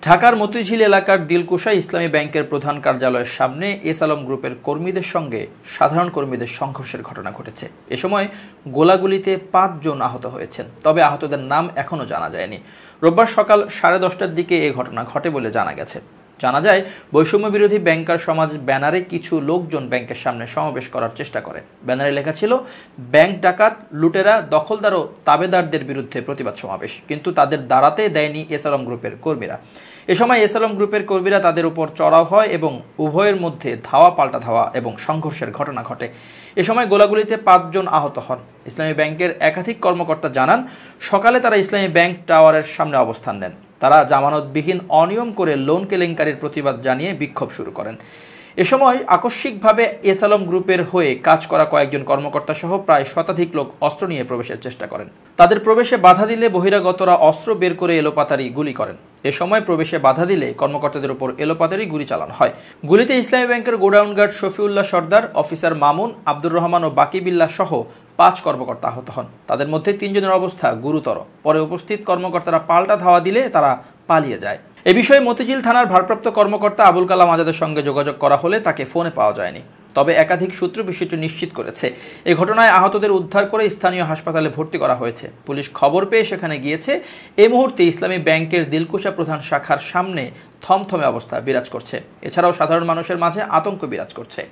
ঢাকার মতিঝিল এলাকার দিলকুশা ইসলামী ব্যাংকের প্রধান কার্যালয়ের সামনে এস আলম গ্রুপের কর্মীদের সঙ্গে সাধারণ কর্মীদের সংঘর্ষের ঘটনা ঘটেছে। এ সময় গোলাগুলিতে ৫ জন আহত হয়েছেন, তবে আহতদের নাম এখনও জানা যায়নি। রোববার সকাল 10:30টার দিকে এই ঘটনা ঘটে বলে জানা গেছে। জানা যায়, বৈষম্য বিরোধী ব্যাংকার সমাজ ব্যানারে কিছু লোকজন ব্যাংকের সামনে সমাবেশ করার চেষ্টা করে। ব্যানারে লেখা ছিল, ব্যাংক ডাকাত, লুটেরা, দখলদার ও তাবেদারদের বিরুদ্ধে প্রতিবাদ সমাবেশ, কিন্তু তাদের দাঁড়াতে দেয়নি এস আলম গ্রুপের কর্মীরা। এ সময় এস আলম গ্রুপের কর্মীরা তাদের উপর চড়াও হয় এবং উভয়ের মধ্যে ধাওয়া পাল্টা ধাওয়া এবং সংঘর্ষের ঘটনা ঘটে। এ সময় গোলাগুলিতে ৫ জন আহত হন। ইসলামী ব্যাংকের একাধিক কর্মকর্তা জানান, সকালে তারা ইসলামী ব্যাংক টাওয়ারের সামনে অবস্থান নেন। তারা জামানতবিহীন অনিয়ম করে লোন কেলেঙ্কারির প্রতিবাদ জানিয়ে বিক্ষোভ শুরু করেন। এ সময় আকস্মিকভাবে এস আলম গ্রুপের হয়ে কাজ করা কয়েকজন কর্মকর্তা সহ প্রায় শতাধিক লোক অস্ত্র নিয়ে প্রবেশের চেষ্টা করেন। তাদের প্রবেশে বাধা দিলে বহিরাগতরা অস্ত্র বের করে এলোপাতাড়ি গুলি করেন। এ সময় প্রবেশে বাধা দিলে কর্মকর্তাদের উপর এলোপাতাড়ি গুলি চালানো হয়। গুলিতে ইসলামী ব্যাংকের গোডাউন গার্ড শফিউল্লাহ সর্দার, অফিসার মামুন, আব্দুর রহমান ও বাকিবিল্লাহ সহ ৫ কর্মকর্তা আহত হন। তাদের মধ্যে ৩ জনের অবস্থা গুরুতর। পরে উপস্থিত কর্মকর্তারা পাল্টা ধাওয়া দিলে তারা পালিয়ে যায়। এ বিষয়ে মতিঝিল থানার ভারপ্রাপ্ত কর্মকর্তা আবুল কালাম আজাদের সঙ্গে যোগাযোগ করা হলে তাকে ফোনে পাওয়া যায়নি। তবে একাধিক সূত্র বিষয়টি নিশ্চিত করেছে। এই ঘটনায় আহতদের উদ্ধার করে স্থানীয় হাসপাতালে ভর্তি করা হয়েছে। পুলিশ খবর পেয়ে সেখানে গিয়েছে। এই মুহূর্তে ইসলামী ব্যাংকের দিলকুশা প্রধান শাখার সামনে থমথমে অবস্থা বিরাজ করছে। এছাড়াও সাধারণ মানুষের মাঝে আতঙ্ক বিরাজ করছে।